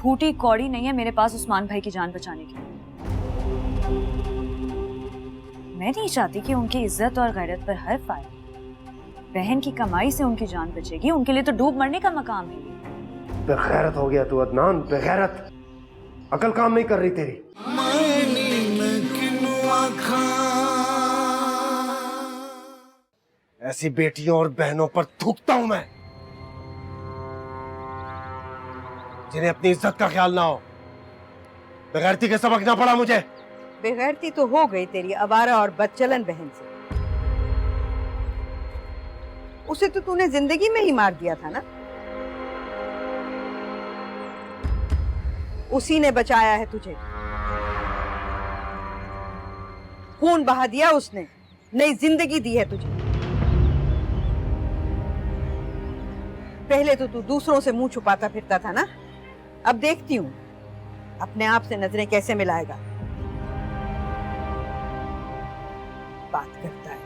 फूटी कौड़ी नहीं है मेरे पास उस्मान भाई की जान बचाने की। मैं नहीं चाहती कि उनकी इज्जत और गैरत पर हर्फ आए। बहन की कमाई से उनकी जान बचेगी, उनके लिए तो डूब मरने का मकाम है। बेगैरत हो गया तू अदनान, बेगैरत। अकल काम नहीं कर रही तेरी। ऐसी बेटियों और बहनों पर थूकता हूं मैं जिन्हें अपनी इज्जत का ख्याल ना हो। बेगैरती के सबक ना पड़ा मुझे। बेगैरती तो हो गई तेरी आवारा और बदचलन बहन से। उसे तो तूने जिंदगी में ही मार दिया था ना। उसी ने बचाया है तुझे, खून बहा दिया उसने, नई जिंदगी दी है तुझे। पहले तो तू दूसरों से मुंह छुपाता फिरता था ना, अब देखती हूँ अपने आप से नजरें कैसे मिलाएगा। बात करता है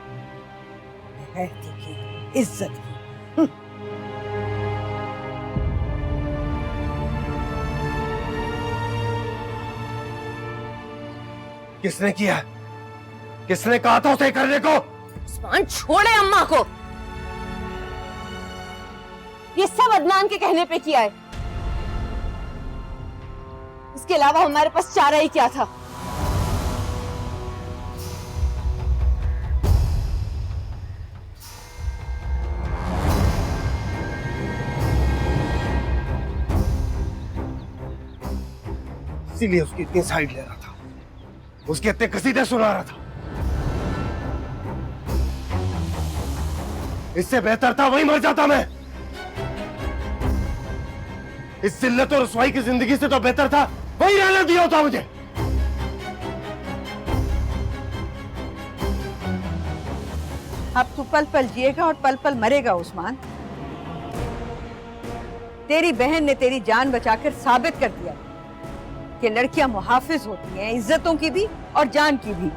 बेगैरती की, इज्जत की। किसने किया? किसने कहा था उसे करने को? उस्मान छोड़े अम्मा को। ये सब अदनान के कहने पे किया है। इसके अलावा हमारे पास चारा ही क्या था। इसीलिए उसकी इतनी साइड ले रहा था, उसके इतने कसीदे सुना रहा था। इससे बेहतर था वहीं मर जाता मैं। इस जिल्लत और रुसवाई की जिंदगी से तो बेहतर था वहीं रहने दिया होता मुझे। अब तू पल पल जिएगा और पल पल मरेगा उस्मान। तेरी बहन ने तेरी जान बचाकर साबित कर दिया कि लड़कियां मुहाफिज होती हैं, इज्जतों की भी और जान की भी।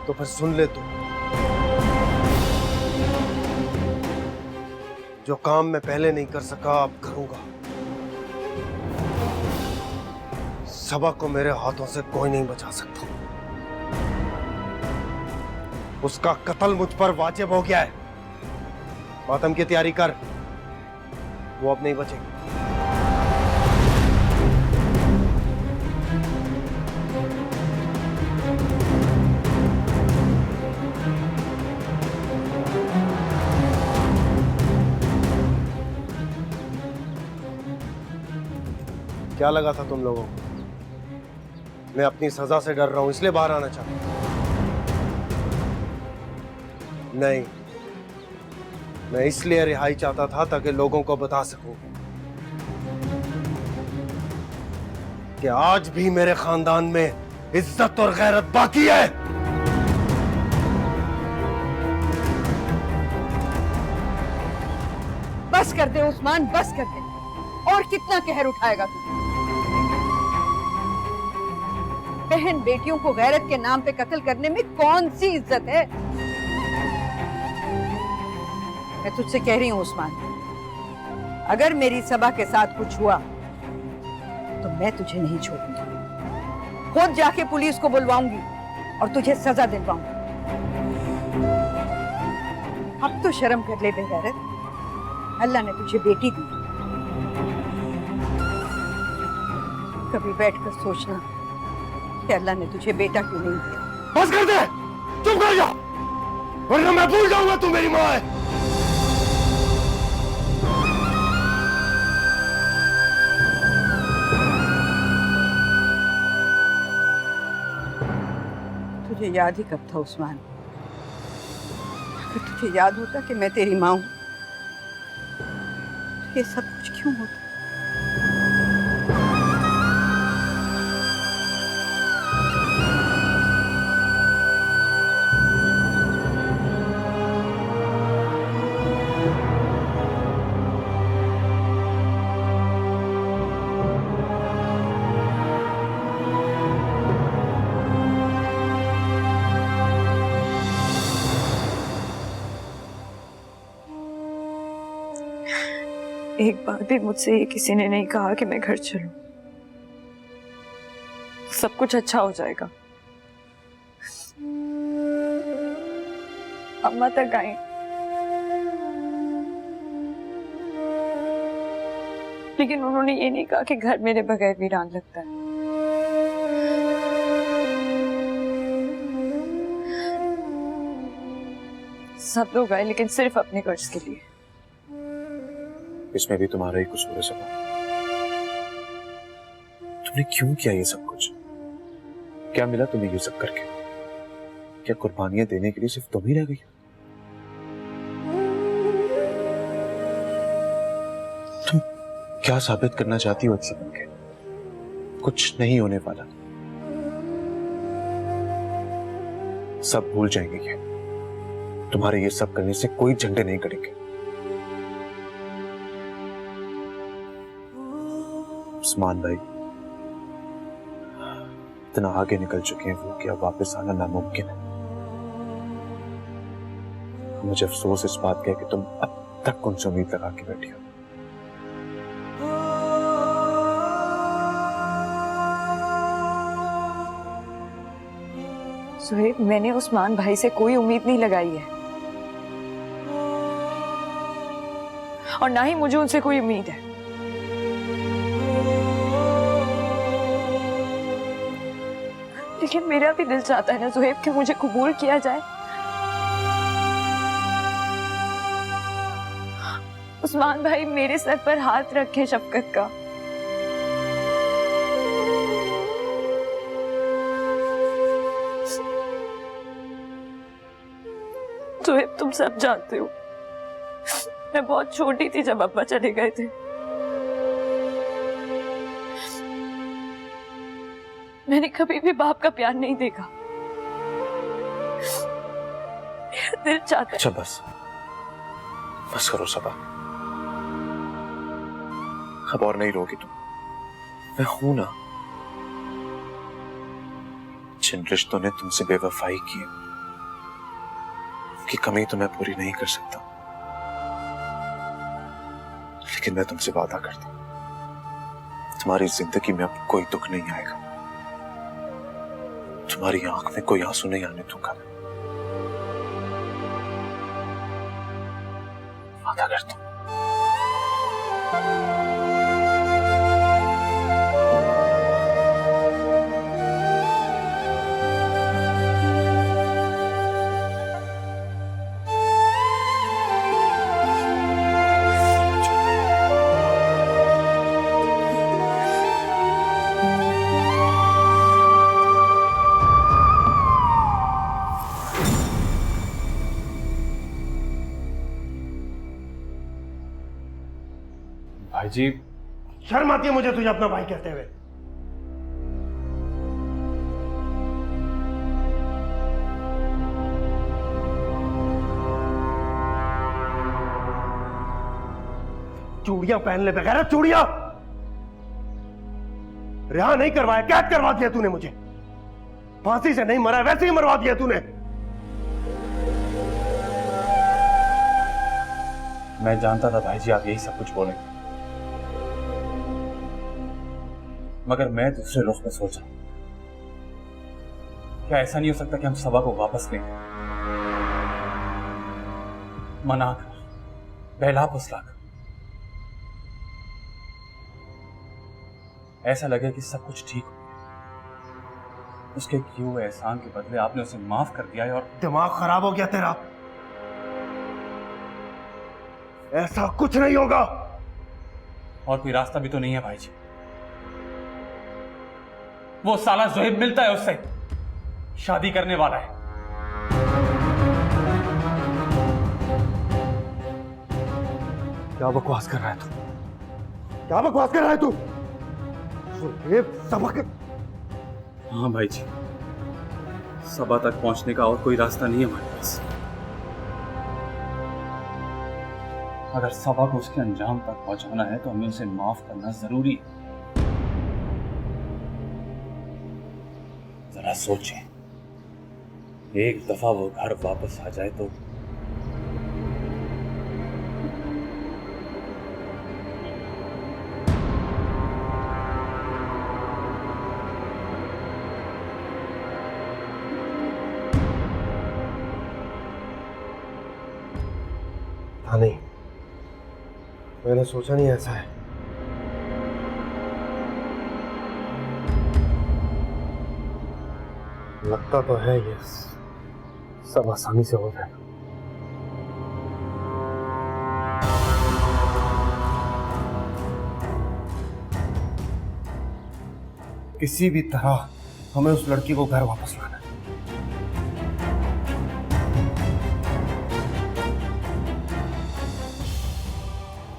तो फिर सुन ले तू, जो काम मैं पहले नहीं कर सका अब करूंगा। सबा को मेरे हाथों से कोई नहीं बचा सकता। उसका कत्ल मुझ पर वाजिब हो गया है। मातम की तैयारी कर, वो अब नहीं बचेगी। क्या लगा था तुम लोगों को? मैं अपनी सजा से डर रहा हूं इसलिए बाहर आना चाहता हूं? नहीं, मैं इसलिए रिहाई चाहता था ताकि लोगों को बता सकूं कि आज भी मेरे खानदान में इज्जत और गैरत बाकी है। बस कर दे उस्मान, बस कर दे। और कितना कहर उठाएगा तू? बहन बेटियों को गैरत के नाम पे कत्ल करने में कौन सी इज्जत है? मैं तुझसे कह रही हूं उस्मान, अगर मेरी सबा के साथ कुछ हुआ तो मैं तुझे नहीं छोड़ूंगी। खुद जाके पुलिस को बुलवाऊंगी और तुझे सजा दिलवाऊंगी। अब तो शर्म कर ले बेगैरत, अल्लाह ने तुझे बेटी दी। कभी बैठकर सोचना कि अल्लाह ने तुझे बेटा क्यों नहीं दिया। बस कर दे, चुप कर जा, वरना मैं भूल जाऊंगा तू मेरी मां है। तुझे याद ही कब था उस्मान? अगर तुझे याद होता कि मैं तेरी मां हूं तो ये सब कुछ क्यों होता? एक बार भी मुझसे ये किसी ने नहीं कहा कि मैं घर चलूं। सब कुछ अच्छा हो जाएगा। अम्मा तक आई, लेकिन उन्होंने ये नहीं कहा कि घर मेरे बगैर वीरान लगता है। सब लोग आए, लेकिन सिर्फ अपने कर्ज के लिए। इसमें भी तुम्हारा ही कसूर है सबा। तुमने क्यों किया ये सब कुछ? क्या मिला तुम्हें ये सब करके? क्या कुर्बानियां देने के लिए सिर्फ तुम ही रह गई? तुम क्या साबित करना चाहती हो एक सब के? कुछ नहीं होने वाला। सब भूल जाएंगे ये। तुम्हारे ये सब करने से कोई झंडे नहीं करेंगे। उस्मान भाई इतना आगे निकल चुके हैं वो कि अब वापस आना नामुमकिन है। मुझे अफसोस इस बात का है कि तुम अब तक उनसे उम्मीद लगा के बैठी हो। सुहेब, मैंने उस्मान भाई से कोई उम्मीद नहीं लगाई है, और ना ही मुझे उनसे कोई उम्मीद है। लेकिन मेरा भी दिल चाहता है ना सुहेब कि मुझे कबूल किया जाए। उस्मान भाई मेरे सर पर हाथ रखे शफकत का। सुहेब, तुम सब जानते हो मैं बहुत छोटी थी जब अब्बा चले गए थे। मैंने कभी भी बाप का प्यार नहीं देखा। मेरा दिल चाहता है। अच्छा बस करो सबा। अब और नहीं रोगी तुम। मैं हूं ना। जिन रिश्तों ने तुमसे बेवफाई की की कमी तो मैं पूरी नहीं कर सकता, लेकिन मैं तुमसे वादा करता हूं तुम्हारी जिंदगी में अब कोई दुख नहीं आएगा। तुम्हारी आंख में कोई आंसू नहीं आने दूंगा। वादा करता हूं। भाई जी, शर्म आती है मुझे तुझे अपना भाई कहते हुए। चूड़ियां पहन ले बगैर, चूड़ियां रिहा नहीं करवाया, कैद करवा दिया तूने मुझे। फांसी से नहीं मरा वैसे ही मरवा दिया तूने। मैं जानता था भाई जी आप यही सब कुछ बोलेंगे, मगर मैं दूसरे रुख में सोचा। क्या ऐसा नहीं हो सकता कि हम सबा को वापस लें? मनाकर, बहला फुसलाकर, ऐसा लगे कि सब कुछ ठीक हो गया। उसके किए हुए एहसान के बदले आपने उसे माफ कर दिया है। और दिमाग खराब हो गया तेरा। ऐसा कुछ नहीं होगा। और कोई रास्ता भी तो नहीं है भाई जी। वो साला ज़ोहेब मिलता है उससे, शादी करने वाला है। क्या बकवास कर रहा है तू? क्या बकवास कर रहा है तू? सबक। हाँ भाई जी, सबा तक पहुंचने का और कोई रास्ता नहीं है हमारे पास। अगर सबा को उसके अंजाम तक पहुंचाना है तो हमें उसे माफ करना जरूरी है। जरा सोचें, एक दफा वो घर वापस आ जाए तो था नहीं, मैंने सोचा नहीं ऐसा है। लगता तो है ये सब आसानी से हो जाएगा। किसी भी तरह हमें उस लड़की को घर वापस लाना है।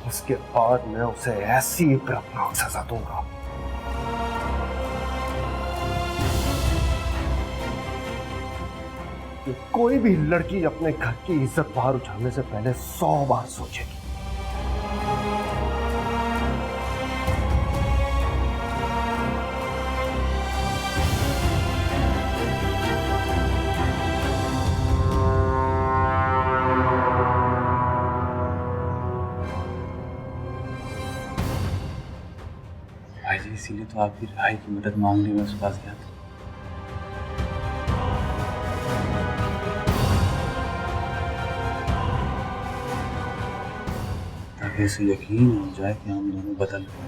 इसके बाद मैं उसे ऐसी इब्रतनाक सजा दूंगा कि कोई भी लड़की अपने घर की इज्जत बाहर उछालने से पहले 100 बार सोचेगी। भाई जी, इसीलिए तो आपकी रिहाई की मदद मांगने में उसके पास गया था। ताकि इसे यकीन हो जाए कि हम दोनों बदल गए।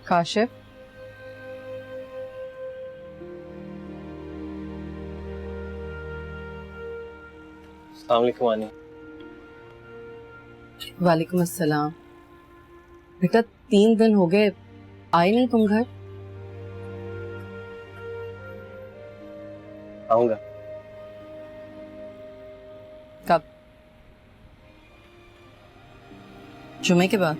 काशिफ, अस्सलाम वालेकुम आनी। वालेकुम अस्सलाम। बेटा 3 दिन हो गए आए नहीं तुम घर। आऊंगा। कब? जुमे के बाद?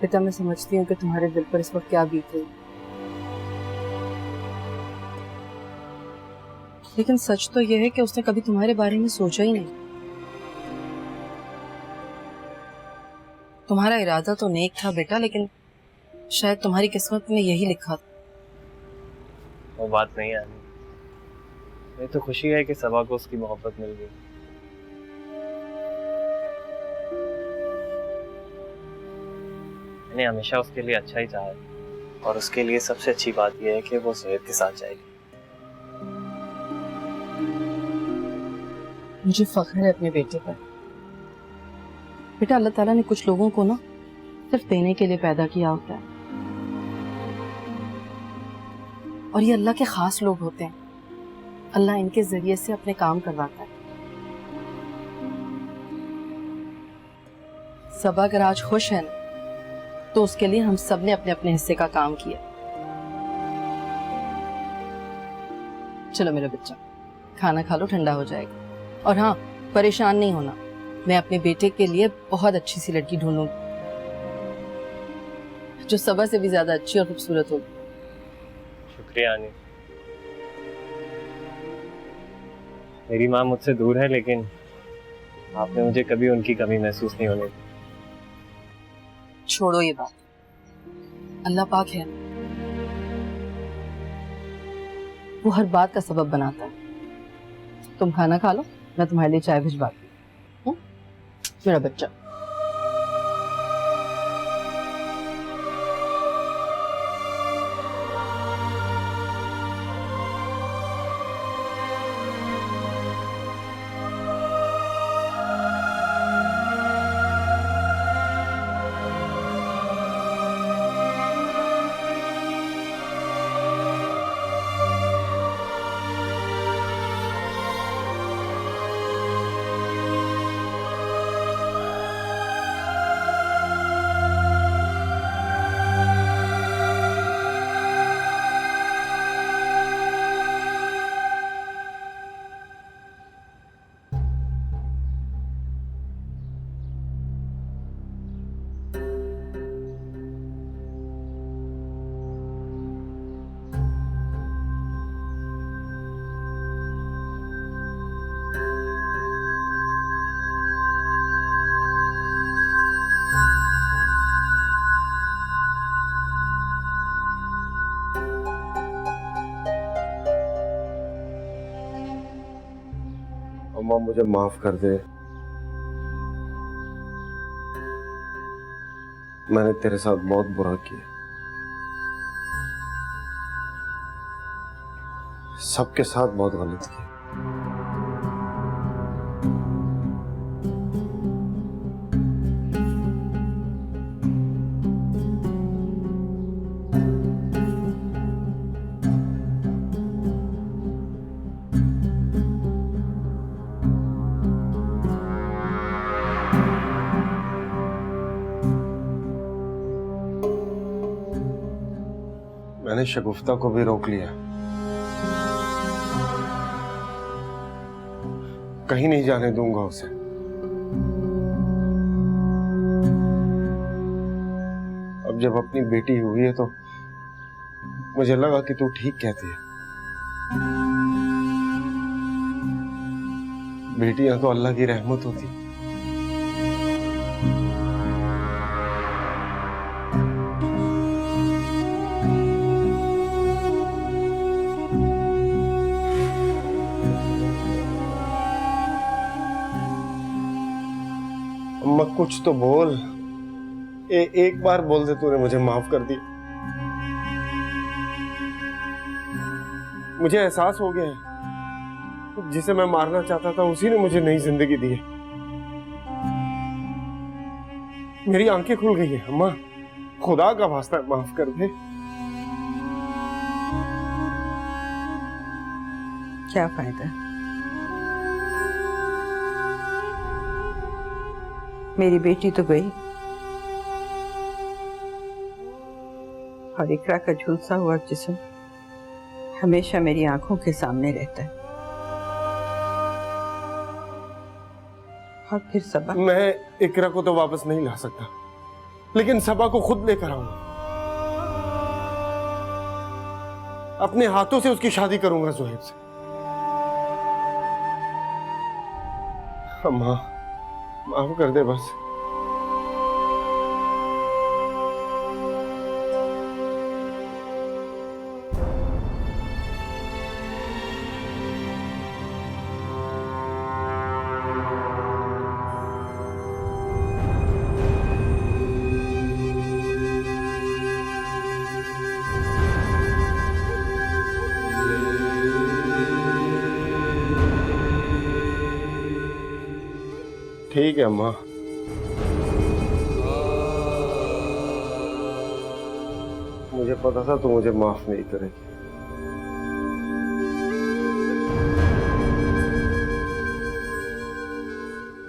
बेटा मैं समझती हूँ कि तुम्हारे दिल पर इस वक्त क्या बीत रही, लेकिन सच तो यह है कि उसने कभी तुम्हारे बारे में सोचा ही नहीं। तुम्हारा इरादा तो नेक था बेटा, लेकिन शायद तुम्हारी किस्मत में यही लिखा था। वो बात नहीं आनी। मुझे तो खुशी है कि सबा को उसकी मोहब्बत मिल गई। मैंने हमेशा उसके लिए अच्छा ही चाहा है, और उसके लिए सबसे अच्छी बात यह है कि वो सुहेब के साथ जाएगी। मुझे फख्र है अपने बेटे पर। बेटा अल्लाह ताला ने कुछ लोगों को ना सिर्फ देने के लिए पैदा किया होता है, और ये अल्लाह के खास लोग होते हैं। अल्लाह इनके जरिए से अपने काम करवाता है। सबा अगर आज खुश है ना, तो उसके लिए हम सब ने अपने अपने हिस्से का काम किया। चलो मेरा बच्चा, खाना खा लो, ठंडा हो जाएगा। और हाँ, परेशान नहीं होना, मैं अपने बेटे के लिए बहुत अच्छी सी लड़की ढूंढूंगी जो सबा से भी ज्यादा अच्छी और खूबसूरत होगी। शुक्रिया आनी। मेरी माँ मुझसे दूर है, लेकिन आपने मुझे कभी उनकी कमी महसूस नहीं होने दी। छोड़ो ये बात, अल्लाह पाक है, वो हर बात का सबब बनाता है। तुम खाना खा लो, मैं तुम्हारे लिए चाय भिजवाती हूँ। मेरा बच्चा। अम्मा मुझे माफ कर दे। मैंने तेरे साथ बहुत बुरा किया, सबके साथ बहुत गलत किया। मैंने शगुफ्ता को भी रोक लिया, कहीं नहीं जाने दूंगा उसे। अब जब अपनी बेटी हुई है तो मुझे लगा कि तू ठीक कहती है। बेटियां तो अल्लाह की रहमत होती। अम्मा कुछ तो बोल, एक बार बोल दे तूने मुझे माफ कर दी। मुझे एहसास हो गया है, जिसे मैं मारना चाहता था उसी ने मुझे नई जिंदगी दी है। मेरी आंखें खुल गई है अम्मा, खुदा का वास्ता माफ कर दे। क्या फायदा, मेरी बेटी तो गई और इकरा का झुलसा हुआ जिस्म हमेशा मेरी आंखों के सामने रहता है। और फिर सबा, मैं इकरा को तो वापस नहीं ला सकता, लेकिन सबा को खुद लेकर आऊंगा। अपने हाथों से उसकी शादी करूंगा ज़ुहैब से। अम्मा माफ कर दे बस। ठीक है अम्मा, मुझे पता था तू मुझे माफ नहीं करेगी।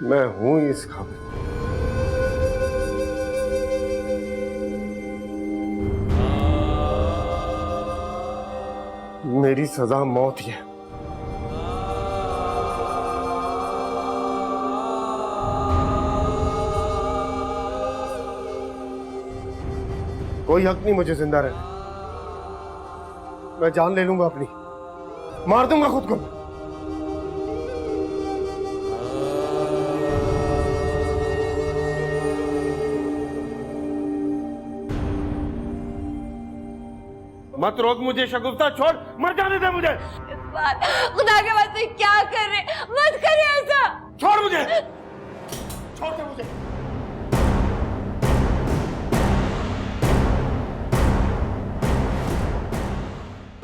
मैं हूं इस काबिल। मेरी सजा मौत ही है। कोई हक नहीं मुझे जिंदा रहने। मैं जान ले लूंगा अपनी, मार दूंगा खुद को। मत रोक मुझे शगुफ्ता, छोड़, मर जाने दे मुझे। खुदा के वास्ते क्या कर रहे, मत करिए ऐसा। छोड़ मुझे, छोड़ दे मुझे।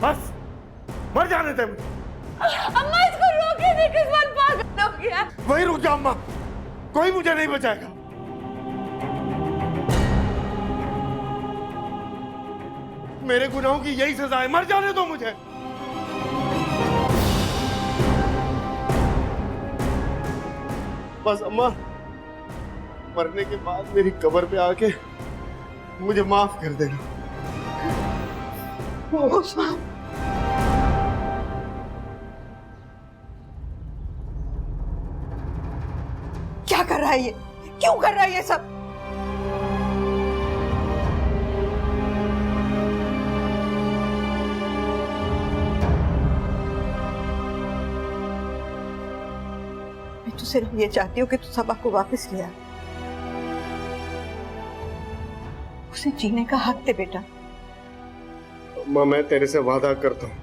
बस मर जाने दे मुझे। अम्मा इसको रोके नहीं, किस्मत पागल हो गया। वही रुक जा अम्मा, कोई मुझे नहीं बचाएगा। मेरे गुनाहों की यही सजा है, मर जाने दो मुझे। बस अम्मा, मरने के बाद मेरी कब्र पे आके मुझे माफ कर देना। उस्मान, क्या कर रहा है ये? क्यों कर रहा है ये सब? मैं तो सिर्फ ये चाहती हूँ कि तू सबा को वापस ले आ। उसे जीने का हक दे बेटा। अम्मा मैं तेरे से वादा करता हूँ,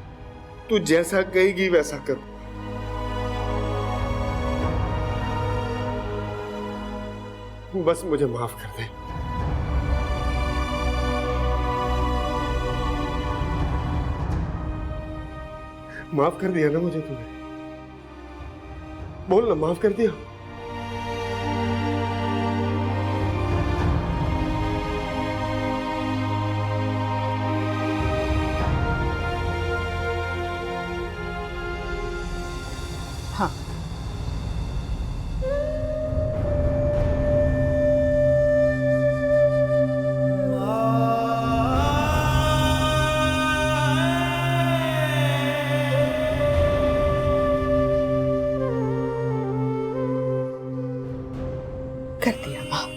तू जैसा कहेगी वैसा करूँ। बस मुझे माफ कर दे। माफ कर दिया ना मुझे तूने? बोल ना, माफ कर दिया? हाँ। कर दिया माँ।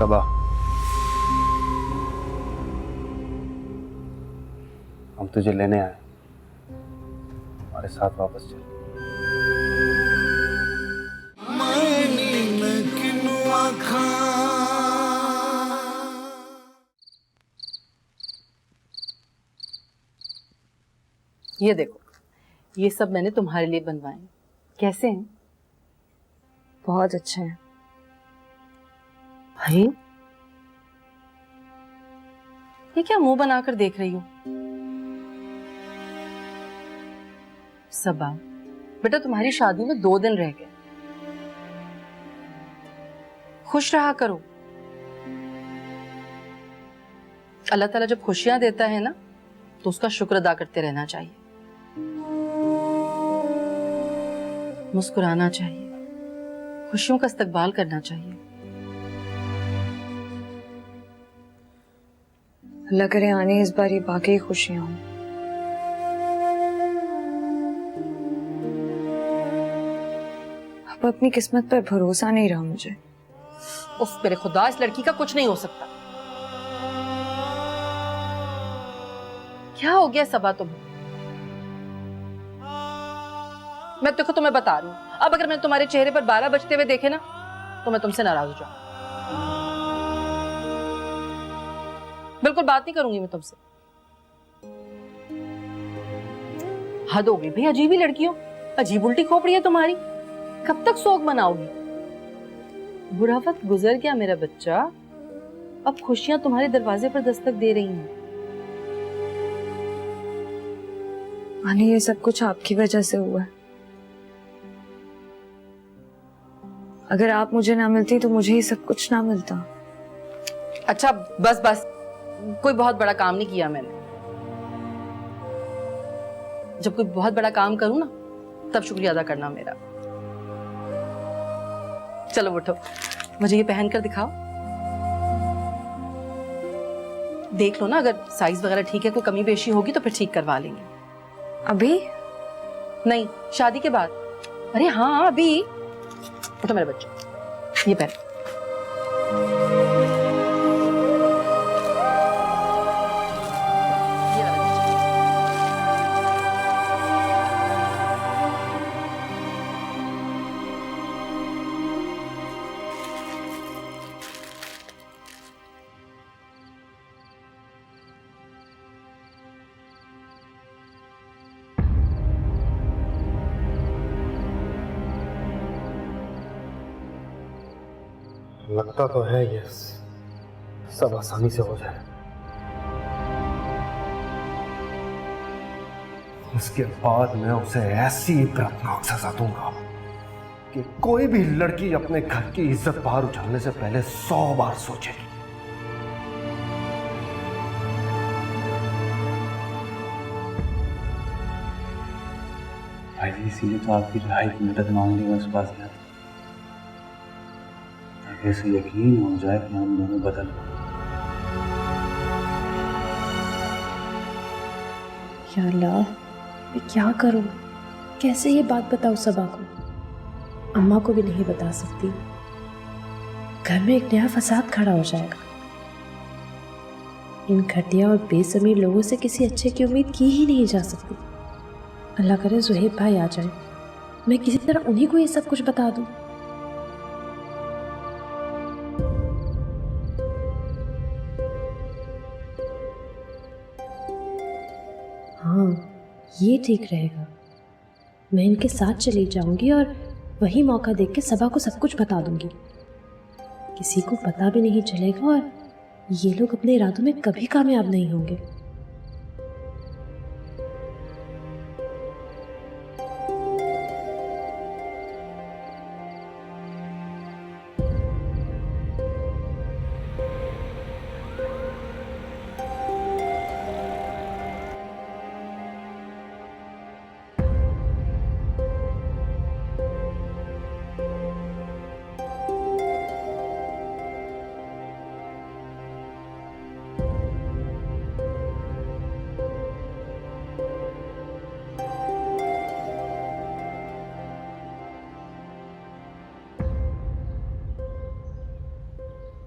सबा, हम तुझे लेने आए, हमारे साथ वापस चल। ये देखो, ये सब मैंने तुम्हारे लिए बनवाए। कैसे हैं? बहुत अच्छे हैं। भाई, ये क्या मुंह बनाकर देख रही हो? सबा, बेटा तुम्हारी शादी में 2 दिन रह गए। खुश रहा करो। अल्लाह ताला जब खुशियां देता है ना, तो उसका शुक्र अदा करते रहना चाहिए, मुस्कुराना चाहिए, खुशियों का इस्तकबाल करना चाहिए। अल्लाह करे आने इस बार ये बाकी खुशियां हों। अब अपनी किस्मत पर भरोसा नहीं रहा मुझे। उस मेरे खुदा, इस लड़की का कुछ नहीं हो सकता। क्या हो गया सबा तुम्हें? मैं देखो तुम्हें बता रही हूँ, अब अगर मैंने तुम्हारे चेहरे पर 12 बजते हुए देखे ना, तो मैं तुमसे नाराज हो जाऊं। बिल्कुल बात नहीं करूंगी मैं तुमसे। हद हो गई भाई, अजीब ही लड़की हो, अजीब उल्टी खोपड़ी है तुम्हारी। कब तक शौक मनाओगी? बुरा वक्त गुजर गया मेरा बच्चा, अब खुशियां तुम्हारे दरवाजे पर दस्तक दे रही हैं। आने ये सब कुछ आपकी वजह से हुआ है। अगर आप मुझे ना मिलती तो मुझे ये सब कुछ ना मिलता। अच्छा बस बस, कोई बहुत बड़ा काम नहीं किया मैंने। जब कोई बहुत बड़ा काम करूं ना, तब शुक्रिया अदा करना मेरा। चलो उठो, मुझे ये पहन कर दिखाओ। देख लो ना, अगर साइज वगैरह ठीक है, कोई कमी बेशी होगी तो फिर ठीक करवा लेंगे। अभी नहीं, शादी के बाद। अरे हाँ अभी। उठो मेरे बच्चे, ये पहन। लगता तो है ये सब आसानी से हो जाए। उसके बाद मैं उसे ऐसी इबरतनाक सजा दूंगा कि कोई भी लड़की अपने घर की इज्जत बाहर उछालने से पहले 100 बार सोचेगी। भाई इसीलिए तो आपकी रिहाई की मदद मांगने में उसके पास गया था, ताकि उसे यकीन हो जाए कि हम दोनों बदल गए। या अल्लाह, मैं क्या करूं? कैसे ये बात बताऊं सबा को? अम्मा को भी नहीं बता सकती। घर में एक नया फसाद खड़ा हो जाएगा। इन घटिया और बेज़मीर लोगों से किसी अच्छे की उम्मीद की ही नहीं जा सकती। अल्लाह करे ज़ुहैब भाई आ जाए, मैं किसी तरह उन्हीं को ये सब कुछ बता दूं। हाँ, ये ठीक रहेगा। मैं इनके साथ चली जाऊंगी और वही मौका देख के सबा को सब कुछ बता दूंगी। किसी को पता भी नहीं चलेगा और ये लोग अपने इरादों में कभी कामयाब नहीं होंगे।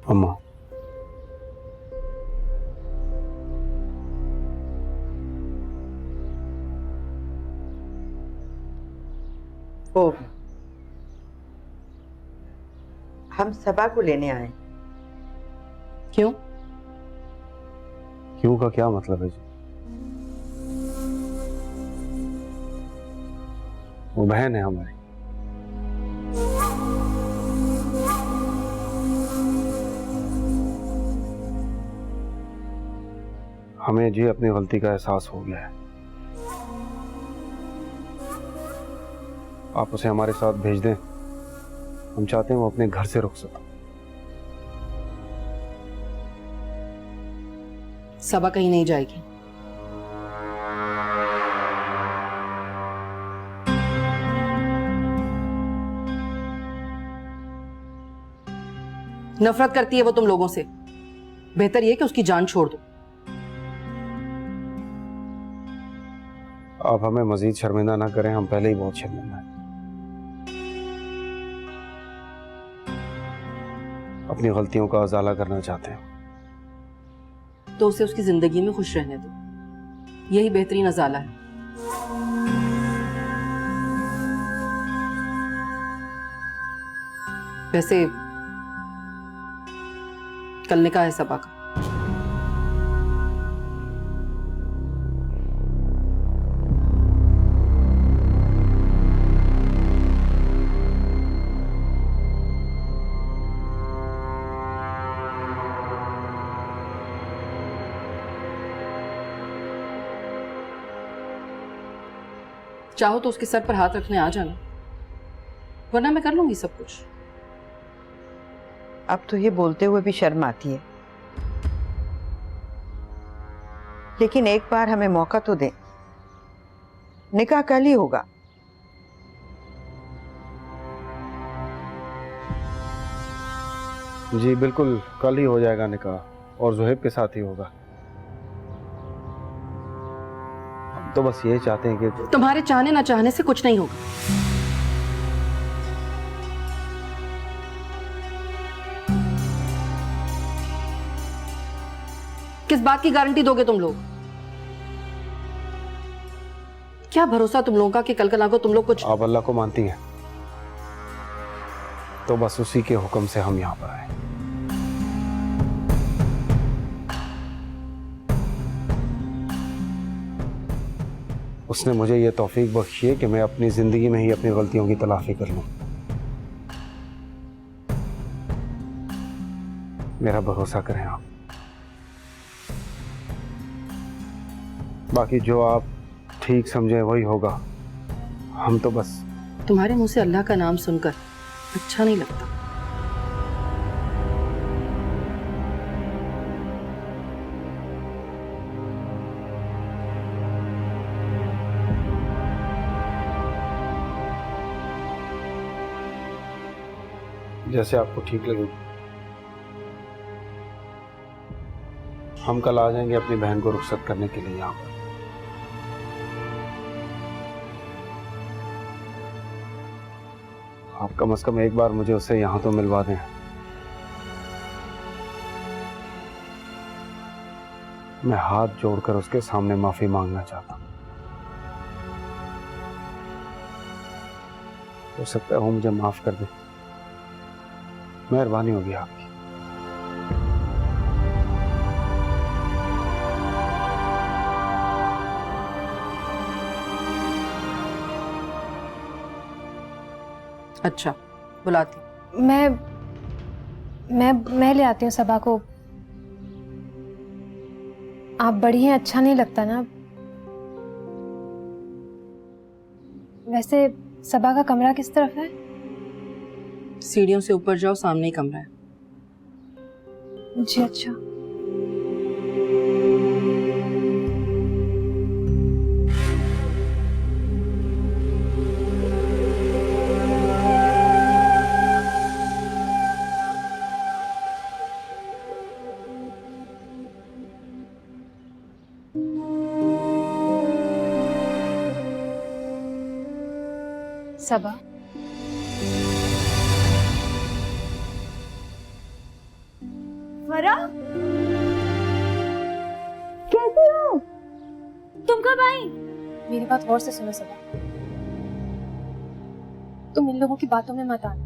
अम्मा, ओ, हम सबा को लेने आए। क्यों? क्यों का क्या मतलब है जी? वो बहन है हमारी। हमें जी अपनी गलती का एहसास हो गया है। आप उसे हमारे साथ भेज दें, हम चाहते हैं वो अपने घर से रुखसत हो। सबा कहीं नहीं जाएगी। नफरत करती है वो तुम लोगों से। बेहतर ये कि उसकी जान छोड़ दो। आप हमें मजीद शर्मिंदा ना करें, हम पहले ही बहुत शर्मिंदा हैं। अपनी गलतियों का उजाला करना चाहते हैं। तो उसे उसकी जिंदगी में खुश रहने दो, यही बेहतरीन अजाला है। वैसे कल निकाह है सबा का। चाहो तो उसके सर पर हाथ रखने आ जाना, वरना मैं कर लूंगी सब कुछ। अब तो ये बोलते हुए भी शर्म आती है, लेकिन एक बार हमें मौका तो दें। निकाह कल ही होगा। जी बिल्कुल, कल ही हो जाएगा निकाह, और ज़ुहैब के साथ ही होगा। हम तो बस ये चाहते हैं कि तुम्हारे चाहने ना चाहने से कुछ नहीं होगा। किस बात की गारंटी दोगे तुम लोग? क्या भरोसा तुम लोगों का कि कल को तुम लोग कुछ। आप अल्लाह को मानती हैं, तो बस उसी के हुक्म से हम यहां पर आए। उसने मुझे यह तौफीक बख्शी है कि मैं अपनी जिंदगी में ही अपनी गलतियों की तलाफी कर लूं। मेरा भरोसा करें आप। बाकी जो आप ठीक समझे वही होगा। हम तो बस। तुम्हारे मुंह से अल्लाह का नाम सुनकर अच्छा नहीं लगता। जैसे आपको ठीक लगे। हम कल आ जाएंगे अपनी बहन को रुखसत करने के लिए यहाँ पर। आप कम से कम एक बार मुझे उससे यहाँ तो मिलवा दें। मैं हाथ जोड़कर उसके सामने माफी मांगना चाहता हूं। हो सकता है वो मुझे माफ कर दे। मेहरबानी होगी आपकी। अच्छा, बुलाती। मैं ले आती हूँ सबा को। आप बड़ी हैं, अच्छा नहीं लगता ना। वैसे सबा का कमरा किस तरफ है? सीढ़ियों से ऊपर जाओ, सामने ही कमरा है। जी अच्छा। सबा, फरा, कैसे हो? तुम कब आई? मेरी बात गौर से सुनो सबा। तुम इन लोगों की बातों में मत आना।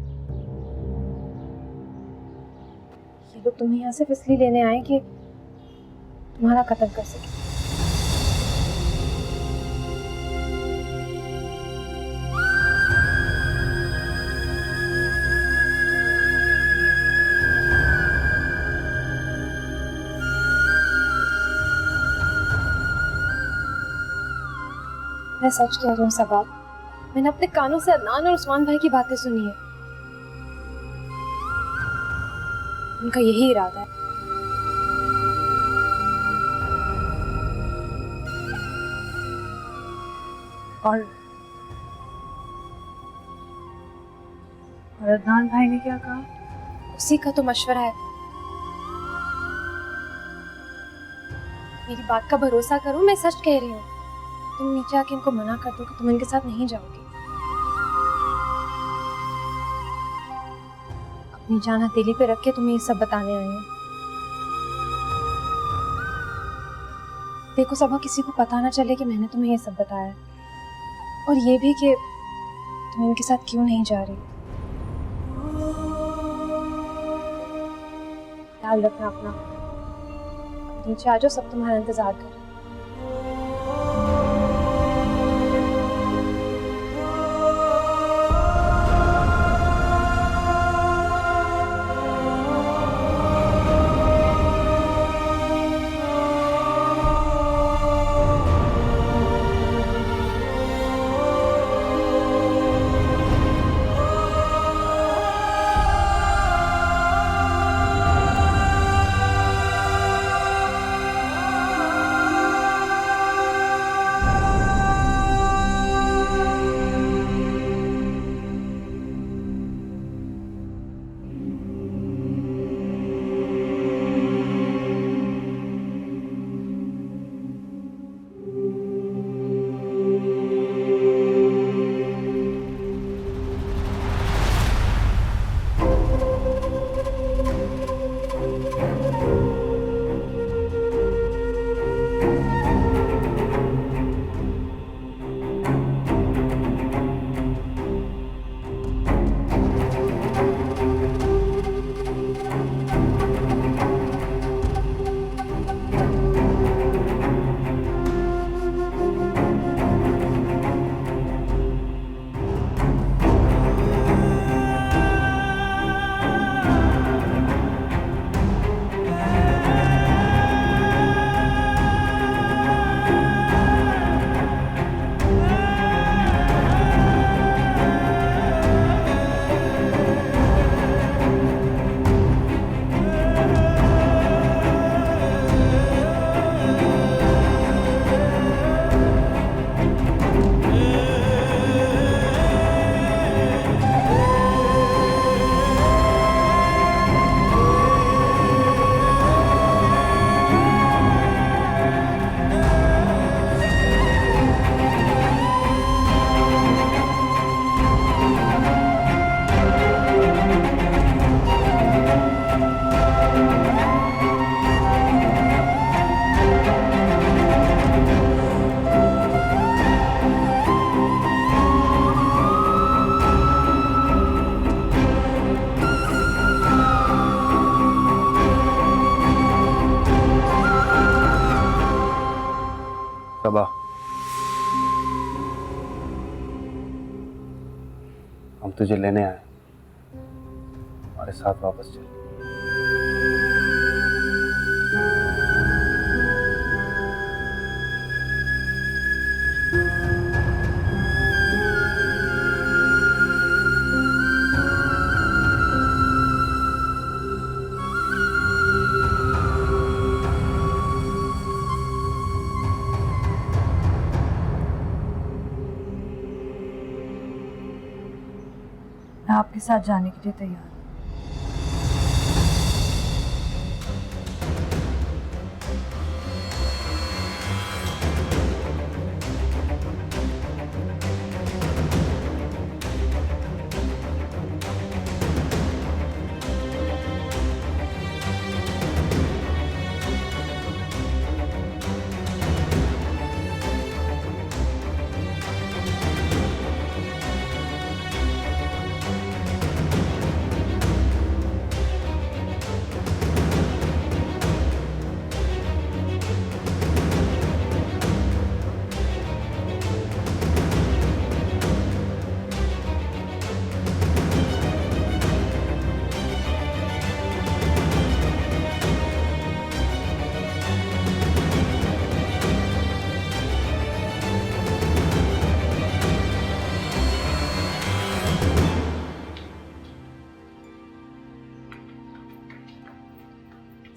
ये लोग तुम्हें यहाँ से इसलिए लेने आए कि तुम्हारा कत्ल कर सके। मैं सच कह रही हूँ सबा। मैंने अपने कानों से अदनान और उस्मान भाई की बातें सुनी है। उनका यही इरादा है। और अदनान भाई ने क्या कहा? उसी का तो मशवरा है। मेरी बात का भरोसा करो, मैं सच कह रही हूँ। तुम नीचे आके इनको मना कर दो कि तुम इनके साथ नहीं जाओगे। अपनी जान हथेली पे रख के तुम्हें ये सब बताने आई हूँ। देखो सबा, किसी को पता ना चले कि मैंने तुम्हें ये सब बताया, और ये भी कि तुम इनके साथ क्यों नहीं जा रही। ख्याल रखना अपना। नीचे आ जाओ, सब तुम्हारा इंतजार कर रहे हैं। तुझे लेने आया, हमारे साथ वापस चल। मैं आपके साथ जाने के लिए तैयार हूँ।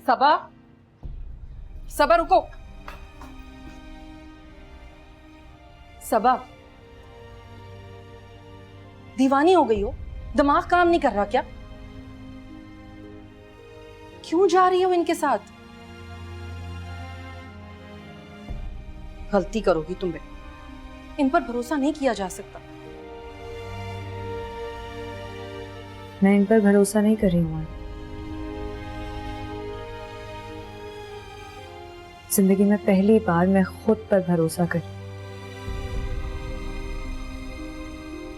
सबा, सबा रुको। सबा, दीवानी हो गई हो? दिमाग काम नहीं कर रहा क्या? क्यों जा रही हो इनके साथ? गलती करोगी तुम बेटा, इन पर भरोसा नहीं किया जा सकता। मैं इन पर भरोसा नहीं कर रही हूँ। जिंदगी में पहली बार मैं खुद पर भरोसा करी।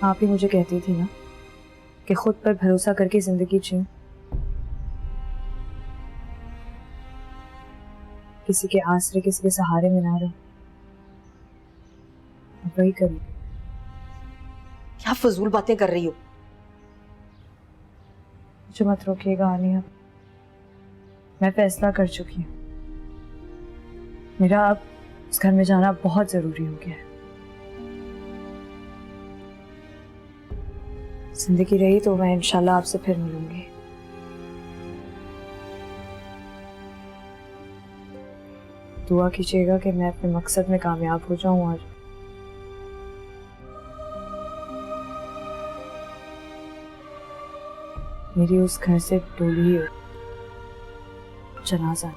आप ही मुझे कहती थी ना कि खुद पर भरोसा करके जिंदगी जी, किसी के आसरे, किसी के सहारे में ना रहो। वही करूँ। क्या फजूल बातें कर रही हो? मुझे मत रोकिएगा आलिया, मैं फैसला कर चुकी हूँ। मेरा अब उस घर में जाना बहुत जरूरी हो गया है। जिंदगी रही तो मैं इंशाल्लाह आपसे फिर मिलूंगी। दुआ कीजिएगा कि मैं अपने मकसद में कामयाब हो जाऊं और मेरी उस घर से डोली जनाजा।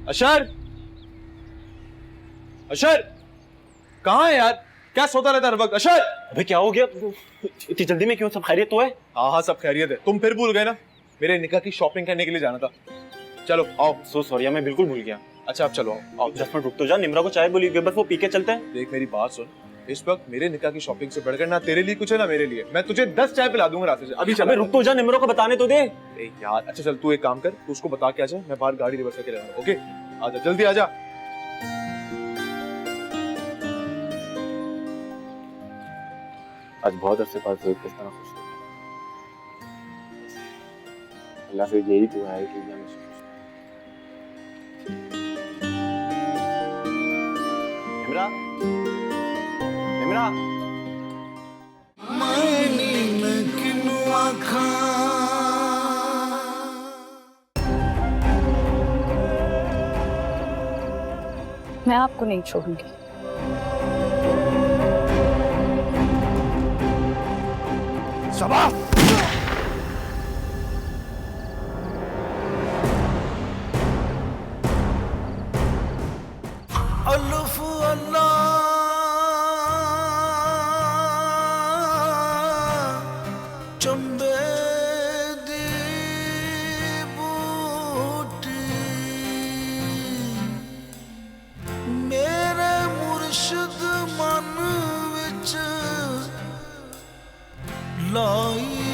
अशर, अशर, कहाँ है यार? क्या सोता रहता है हर वक्त? अशर! अबे क्या हो गया? इतनी जल्दी में क्यों? सब खैरियत तो है? हाँ हाँ, सब खैरियत है। तुम फिर भूल गए ना, मेरे निकाह की शॉपिंग करने के लिए जाना था। चलो आओ। सो सॉरी, मैं बिल्कुल भूल गया। अच्छा अब चलो आओ। 10 मिनट रुक तो जा। निम्रा को चाय बोली, बस वो पी के चलते हैं। देख मेरी बात सुन, इस वक्त मेरे निकाह की शॉपिंग से बढ़कर ना तेरे लिए कुछ है ना मेरे लिए। मैं तुझे 10 चाय पिला दूंगा रास्ते से। अभी चल। रुक तो जा, निम्रा को बताने तो दे। यार अच्छा चल, तू एक काम कर, तू उसको बता के आ जा, मैं बाहर गाड़ी रिवर्स करके रहूंगा। ओके आजा, जल्दी आजा। आज बहुत अरसे बाद ज़रूर किस तरह खुश हो। अल्लाह से यही दुआ है कि मैं निम्रा, निम्रा। मैं आपको नहीं छोड़ूंगी। सबा! चंबे दी बूटी मेरे मुर्शिद मन विच लाई